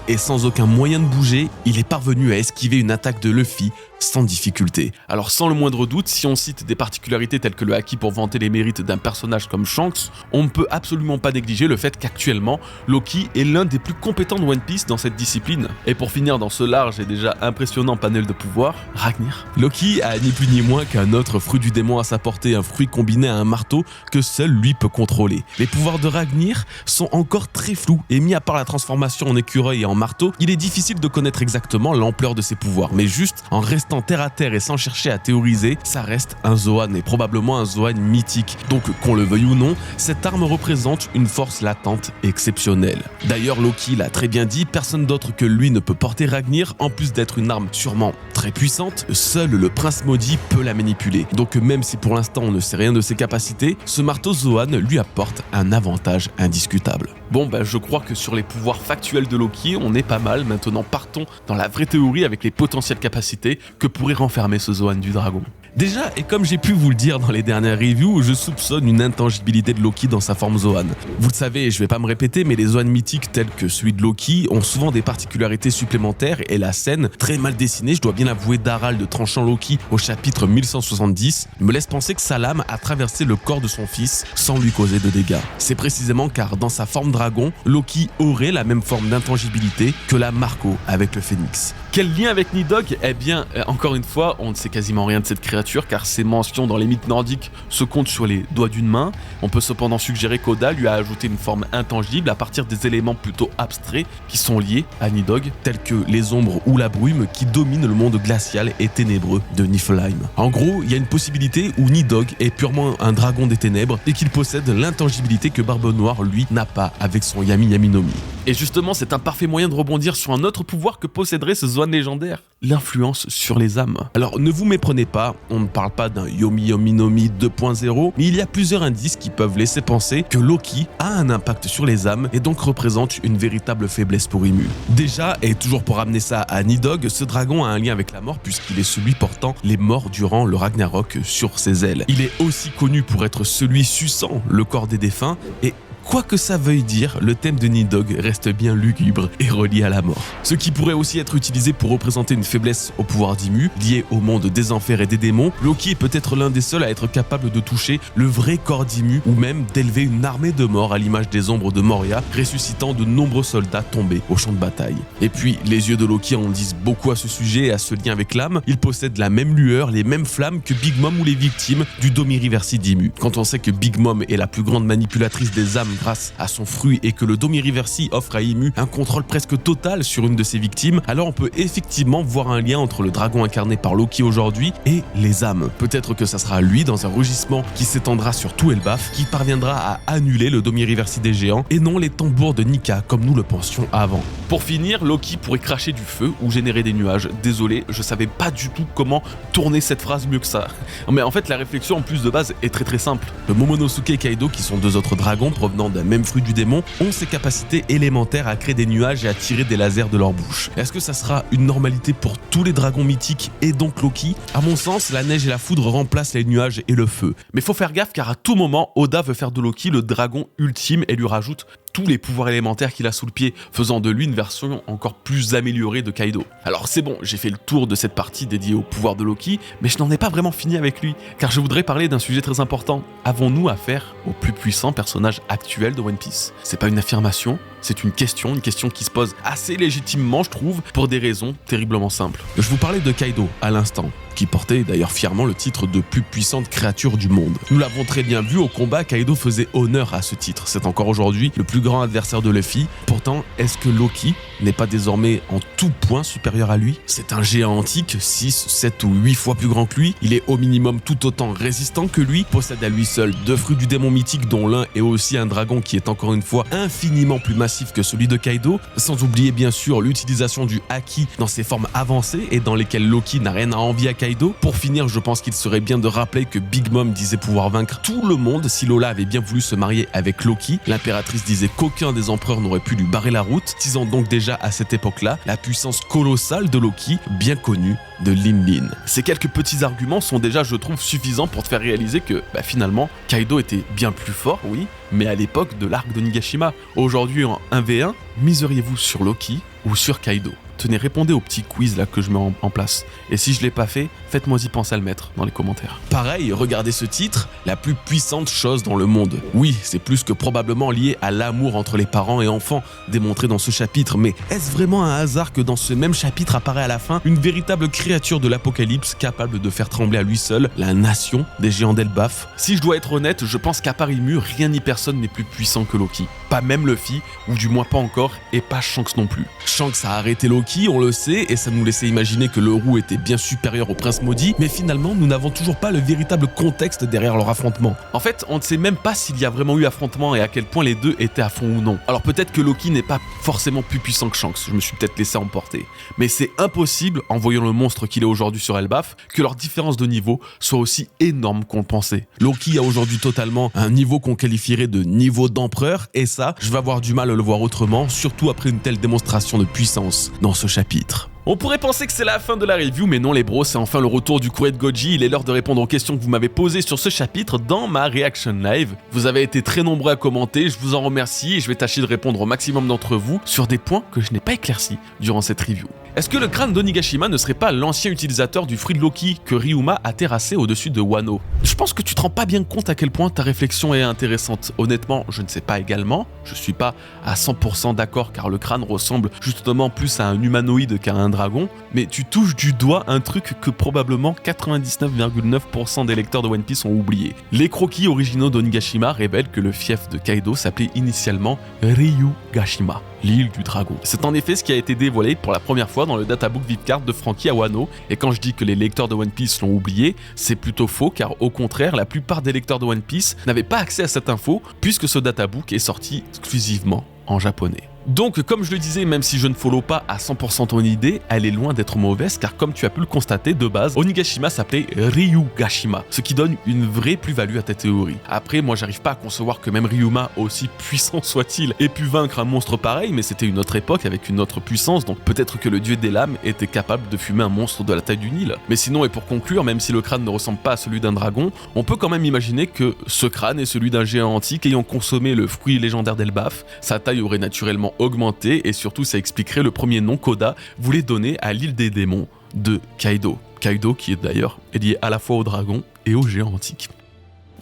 et sans aucun moyen de bouger, il est parvenu à esquiver une attaque de Luffy sans difficulté. Alors sans le moindre doute, si on cite des particularités telles que le haki pour vanter les mérites d'un personnage comme Shanks, on ne peut absolument pas négliger le fait qu'actuellement, Loki est l'un des plus compétents de One Piece dans cette discipline. Et pour finir dans ce large et déjà impressionnant panel de pouvoirs, Ragnir. Loki a ni plus ni moins qu'un autre fruit du démon à sa portée, un fruit combiné à un marteau que seul lui peut contrôler. Les pouvoirs de Ragnir sont encore très flous et mis à part la transformation en écureuil et en marteau, il est difficile de connaître exactement l'ampleur de ses pouvoirs, mais juste en restant terre à terre et sans chercher à théoriser, ça reste un Zoan et probablement un Zoan mythique. Donc qu'on le veuille ou non, cette arme représente une force latente exceptionnelle. D'ailleurs Loki l'a très bien dit, personne d'autre que lui ne peut porter Ragnir, en plus d'être une arme sûrement très puissante, seul le prince maudit peut la manipuler. Donc même si pour l'instant on ne sait rien de ses capacités, ce marteau Zoan lui apporte un avantage indiscutable. Bon je crois que sur les pouvoirs factuels de Loki, on est pas mal. Maintenant partons dans la vraie théorie avec les potentielles capacités que pourrait renfermer ce Zoan du dragon. Déjà, et comme j'ai pu vous le dire dans les dernières reviews, je soupçonne une intangibilité de Loki dans sa forme Zoan. Vous le savez, je vais pas me répéter, mais les Zoan mythiques tels que celui de Loki ont souvent des particularités supplémentaires et la scène, très mal dessinée, je dois bien avouer, d'Harald tranchant Loki au chapitre 1170, me laisse penser que sa lame a traversé le corps de son fils sans lui causer de dégâts. C'est précisément car dans sa forme dragon, Loki aurait la même forme d'intangibilité que la Marco avec le Phénix. Quel lien avec Nidhogg ? Eh bien, encore une fois, on ne sait quasiment rien de cette créature car ses mentions dans les mythes nordiques se comptent sur les doigts d'une main. On peut cependant suggérer qu'Oda lui a ajouté une forme intangible à partir des éléments plutôt abstraits qui sont liés à Nidhogg, tels que les ombres ou la brume qui dominent le monde glacial et ténébreux de Niflheim. En gros, il y a une possibilité où Nidhogg est purement un dragon des ténèbres et qu'il possède l'intangibilité que Barbe Noire, lui, n'a pas avec son Yami Yami no Mi. Et justement, c'est un parfait moyen de rebondir sur un autre pouvoir que posséderait ce Zoan légendaire, l'influence sur les âmes. Alors ne vous méprenez pas, on ne parle pas d'un Yomi Yomi no Mi 2.0, mais il y a plusieurs indices qui peuvent laisser penser que Loki a un impact sur les âmes et donc représente une véritable faiblesse pour Ymir. Déjà, et toujours pour ramener ça à Nidhogg, ce dragon a un lien avec la mort puisqu'il est celui portant les morts durant le Ragnarok sur ses ailes. Il est aussi connu pour être celui suçant le corps des défunts et quoi que ça veuille dire, le thème de Nidhogg reste bien lugubre et relié à la mort. Ce qui pourrait aussi être utilisé pour représenter une faiblesse au pouvoir d'Ymir, lié au monde des enfers et des démons, Loki est peut-être l'un des seuls à être capable de toucher le vrai corps d'Ymir ou même d'élever une armée de morts à l'image des ombres de Moria, ressuscitant de nombreux soldats tombés au champ de bataille. Et puis, les yeux de Loki en disent beaucoup à ce sujet et à ce lien avec l'âme. Il possède la même lueur, les mêmes flammes que Big Mom ou les victimes du Domiriversi d'Ymir. Quand on sait que Big Mom est la plus grande manipulatrice des âmes grâce à son fruit et que le Domiriversi offre à Ymir un contrôle presque total sur une de ses victimes, alors on peut effectivement voir un lien entre le dragon incarné par Loki aujourd'hui et les âmes. Peut-être que ça sera lui, dans un rugissement qui s'étendra sur tout Elbaf, qui parviendra à annuler le Domiriversi des géants et non les tambours de Nika comme nous le pensions avant. Pour finir, Loki pourrait cracher du feu ou générer des nuages. Désolé, je savais pas du tout comment tourner cette phrase mieux que ça. Mais en fait, la réflexion en plus de base est très simple. Le Momonosuke et Kaido, qui sont deux autres dragons provenant d'un même fruit du démon, ont ces capacités élémentaires à créer des nuages et à tirer des lasers de leur bouche. Est-ce que ça sera une normalité pour tous les dragons mythiques et donc Loki ? À mon sens, la neige et la foudre remplacent les nuages et le feu. Mais faut faire gaffe car à tout moment, Oda veut faire de Loki le dragon ultime et lui rajoute tous les pouvoirs élémentaires qu'il a sous le pied, faisant de lui une version encore plus améliorée de Kaido. Alors c'est bon, j'ai fait le tour de cette partie dédiée au pouvoir de Loki, mais je n'en ai pas vraiment fini avec lui, car je voudrais parler d'un sujet très important. Avons-nous affaire au plus puissant personnage actuel de One Piece ? C'est pas une affirmation, c'est une question qui se pose assez légitimement, je trouve, pour des raisons terriblement simples. Je vous parlais de Kaido à l'instant, qui portait d'ailleurs fièrement le titre de plus puissante créature du monde. Nous l'avons très bien vu au combat, Kaido faisait honneur à ce titre. C'est encore aujourd'hui le plus grand adversaire de Luffy. Pourtant, est-ce que Loki n'est pas désormais en tout point supérieur à lui ? C'est un géant antique, 6, 7 ou 8 fois plus grand que lui. Il est au minimum tout autant résistant que lui, possède à lui seul 2 fruits du démon mythique dont l'un est aussi un dragon qui est encore une fois infiniment plus massif que celui de Kaido, sans oublier bien sûr l'utilisation du haki dans ses formes avancées et dans lesquelles Loki n'a rien à envier à Kaido. Pour finir, je pense qu'il serait bien de rappeler que Big Mom disait pouvoir vaincre tout le monde si Lola avait bien voulu se marier avec Loki. L'impératrice disait qu'aucun des empereurs n'aurait pu lui barrer la route, teasant donc déjà à cette époque-là la puissance colossale de Loki, bien connue de Lin Lin. Ces quelques petits arguments sont déjà, je trouve, suffisants pour te faire réaliser que, finalement, Kaido était bien plus fort, oui, mais à l'époque de l'arc d'Onigashima. Aujourd'hui, en 1v1, miseriez-vous sur Loki ou sur Kaido? Tenez, répondez au petit quiz là que je mets en place. Et si je l'ai pas fait, faites-moi y penser à le mettre dans les commentaires. Pareil, regardez ce titre, la plus puissante chose dans le monde. Oui, c'est plus que probablement lié à l'amour entre les parents et enfants, démontré dans ce chapitre, mais est-ce vraiment un hasard que dans ce même chapitre apparaît à la fin une véritable créature de l'apocalypse capable de faire trembler à lui seul la nation des géants d'Elbaf? Si je dois être honnête, je pense qu'à part Ymir, rien ni personne n'est plus puissant que Loki. Pas même Luffy, ou du moins pas encore, et pas Shanks non plus. Shanks a arrêté Loki, on le sait, et ça nous laissait imaginer que le roux était bien supérieur au prince maudit, mais finalement nous n'avons toujours pas le véritable contexte derrière leur affrontement. En fait, on ne sait même pas s'il y a vraiment eu affrontement et à quel point les deux étaient à fond ou non. Alors peut-être que Loki n'est pas forcément plus puissant que Shanks, je me suis peut-être laissé emporter. Mais c'est impossible, en voyant le monstre qu'il est aujourd'hui sur Elbaf, que leur différence de niveau soit aussi énorme qu'on le pensait. Loki a aujourd'hui totalement un niveau qu'on qualifierait de niveau d'empereur, et ça, je vais avoir du mal à le voir autrement, surtout après une telle démonstration de puissance dans ce chapitre. On pourrait penser que c'est la fin de la review, mais non les bros, c'est enfin le retour du courrier de Goji. Il est l'heure de répondre aux questions que vous m'avez posées sur ce chapitre dans ma reaction live. Vous avez été très nombreux à commenter, je vous en remercie et je vais tâcher de répondre au maximum d'entre vous sur des points que je n'ai pas éclaircis durant cette review. Est-ce que le crâne d'Onigashima ne serait pas l'ancien utilisateur du fruit de Loki que Ryuma a terrassé au-dessus de Wano? Je pense que tu te rends pas bien compte à quel point ta réflexion est intéressante. Honnêtement, je ne sais pas également, je suis pas à 100% d'accord car le crâne ressemble justement plus à un humanoïde qu'à un dragon, mais tu touches du doigt un truc que probablement 99,9% des lecteurs de One Piece ont oublié. Les croquis originaux d'Onigashima révèlent que le fief de Kaido s'appelait initialement Ryugashima, l'île du dragon. C'est en effet ce qui a été dévoilé pour la première fois dans le databook Vipcard de Franky à Wano, et quand je dis que les lecteurs de One Piece l'ont oublié, c'est plutôt faux car au contraire, la plupart des lecteurs de One Piece n'avaient pas accès à cette info puisque ce databook est sorti exclusivement en japonais. Donc comme je le disais, même si je ne follow pas à 100% ton idée, elle est loin d'être mauvaise car comme tu as pu le constater de base, Onigashima s'appelait Ryugashima, ce qui donne une vraie plus-value à ta théorie. Après, moi j'arrive pas à concevoir que même Ryuma, aussi puissant soit-il, ait pu vaincre un monstre pareil, mais c'était une autre époque avec une autre puissance, donc peut-être que le dieu des lames était capable de fumer un monstre de la taille du Nil. Mais sinon, et pour conclure, même si le crâne ne ressemble pas à celui d'un dragon, on peut quand même imaginer que ce crâne est celui d'un géant antique ayant consommé le fruit légendaire d'Elbaf. Sa taille aurait naturellement augmenté et surtout ça expliquerait le premier nom qu'Oda voulait donner à l'île des démons de Kaido. Kaido qui est d'ailleurs lié à la fois au dragon et au géant antique.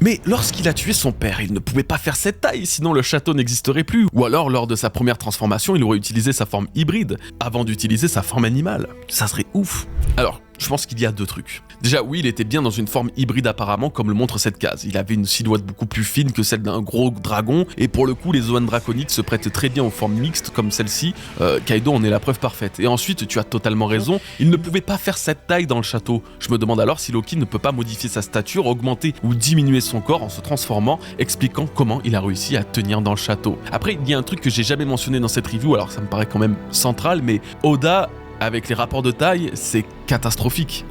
Mais lorsqu'il a tué son père, il ne pouvait pas faire cette taille, sinon le château n'existerait plus. Ou alors, lors de sa première transformation, il aurait utilisé sa forme hybride, avant d'utiliser sa forme animale. Ça serait ouf. Alors, je pense qu'il y a deux trucs. Déjà, oui, il était bien dans une forme hybride apparemment, comme le montre cette case. Il avait une silhouette beaucoup plus fine que celle d'un gros dragon, et pour le coup, les zones draconiques se prêtent très bien aux formes mixtes comme celle-ci. Kaido en est la preuve parfaite. Et ensuite, tu as totalement raison, il ne pouvait pas faire cette taille dans le château. Je me demande alors si Loki ne peut pas modifier sa stature, augmenter ou diminuer son corps en se transformant, expliquant comment il a réussi à tenir dans le château. Après, il y a un truc que j'ai jamais mentionné dans cette review, alors ça me paraît quand même central, mais Oda, avec les rapports de taille, c'est catastrophique.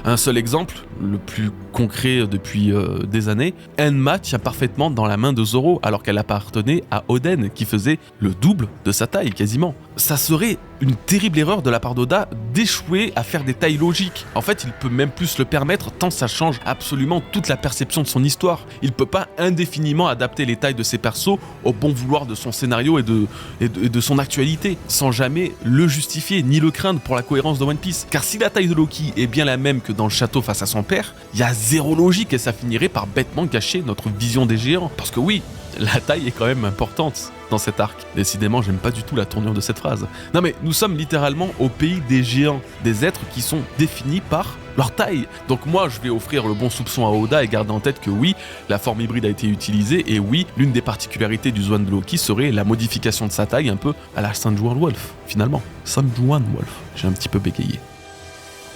Un seul exemple, le plus concret depuis des années, Enma tient parfaitement dans la main de Zoro alors qu'elle appartenait à Oden qui faisait le double de sa taille quasiment. Ça serait une terrible erreur de la part d'Oda d'échouer à faire des tailles logiques. En fait, il peut même plus le permettre tant ça change absolument toute la perception de son histoire. Il peut pas indéfiniment adapter les tailles de ses persos au bon vouloir de son scénario et de son actualité, sans jamais le justifier ni le craindre pour la cohérence de One Piece. Car si la taille de Loki est bien la même que dans le château face à son père, il y a zéro logique et ça finirait par bêtement gâcher notre vision des géants. Parce que oui, la taille est quand même importante dans cet arc. Décidément, j'aime pas du tout la tournure de cette phrase. Non mais nous sommes littéralement au pays des géants, des êtres qui sont définis par leur taille. Donc moi, je vais offrir le bon soupçon à Oda et garder en tête que oui, la forme hybride a été utilisée et oui, l'une des particularités du Swan de Loki serait la modification de sa taille un peu à la Sanjuan Wolf, finalement. Sanjuan Wolf, j'ai un petit peu bégayé.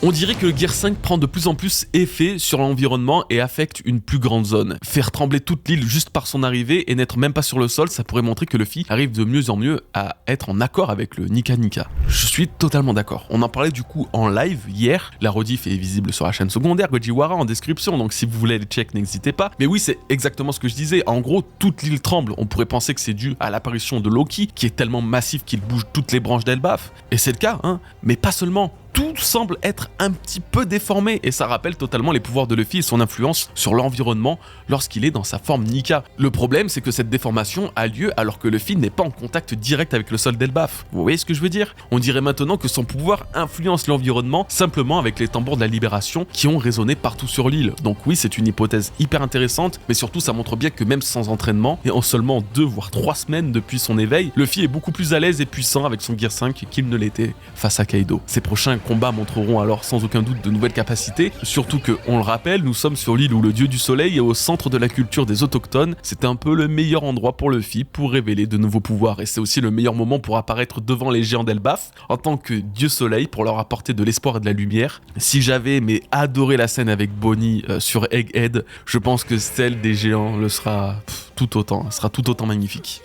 On dirait que le Gear 5 prend de plus en plus effet sur l'environnement et affecte une plus grande zone. Faire trembler toute l'île juste par son arrivée et n'être même pas sur le sol, ça pourrait montrer que Luffy arrive de mieux en mieux à être en accord avec le Nika Nika. Je suis totalement d'accord. On en parlait du coup en live hier, la rediff est visible sur la chaîne secondaire, Gojiwara en description, donc si vous voulez les check, n'hésitez pas. Mais oui, c'est exactement ce que je disais, en gros, toute l'île tremble. On pourrait penser que c'est dû à l'apparition de Loki, qui est tellement massif qu'il bouge toutes les branches d'Elbaf, et c'est le cas, hein, mais pas seulement. Tout semble être un petit peu déformé et ça rappelle totalement les pouvoirs de Luffy et son influence sur l'environnement lorsqu'il est dans sa forme Nika. Le problème, c'est que cette déformation a lieu alors que Luffy n'est pas en contact direct avec le sol d'Elbaf. Vous voyez ce que je veux dire? On dirait maintenant que son pouvoir influence l'environnement simplement avec les tambours de la libération qui ont résonné partout sur l'île. Donc oui, c'est une hypothèse hyper intéressante, mais surtout ça montre bien que même sans entraînement et en seulement 2 voire 3 semaines depuis son éveil, Luffy est beaucoup plus à l'aise et puissant avec son Gear 5 qu'il ne l'était face à Kaido. Ses prochains combats montreront alors sans aucun doute de nouvelles capacités, surtout que, on le rappelle, nous sommes sur l'île où le dieu du soleil est au centre de la culture des autochtones. C'est un peu le meilleur endroit pour Luffy pour révéler de nouveaux pouvoirs et c'est aussi le meilleur moment pour apparaître devant les géants d'Elbaf en tant que dieu soleil pour leur apporter de l'espoir et de la lumière. Si j'avais adoré la scène avec Bonnie sur Egghead, je pense que celle des géants le sera tout autant, sera tout autant magnifique.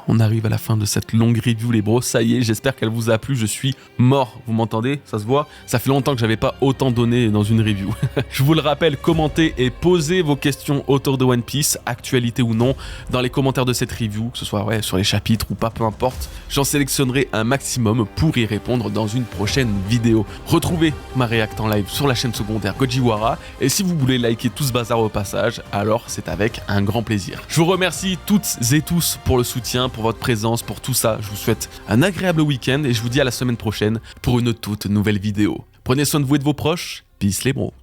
On arrive à la fin de cette longue review les bros, ça y est, j'espère qu'elle vous a plu, je suis mort, vous m'entendez? Ça se voit? Ça fait longtemps que j'avais pas autant donné dans une review. Je vous le rappelle, commentez et posez vos questions autour de One Piece, actualité ou non, dans les commentaires de cette review, que ce soit sur les chapitres ou pas, peu importe. J'en sélectionnerai un maximum pour y répondre dans une prochaine vidéo. Retrouvez ma réact en live sur la chaîne secondaire Gojiwara, et si vous voulez liker tout ce bazar au passage, alors c'est avec un grand plaisir. Je vous remercie toutes et tous pour le soutien, pour votre présence, pour tout ça. Je vous souhaite un agréable week-end et je vous dis à la semaine prochaine pour une toute nouvelle vidéo. Prenez soin de vous et de vos proches. Peace les bros.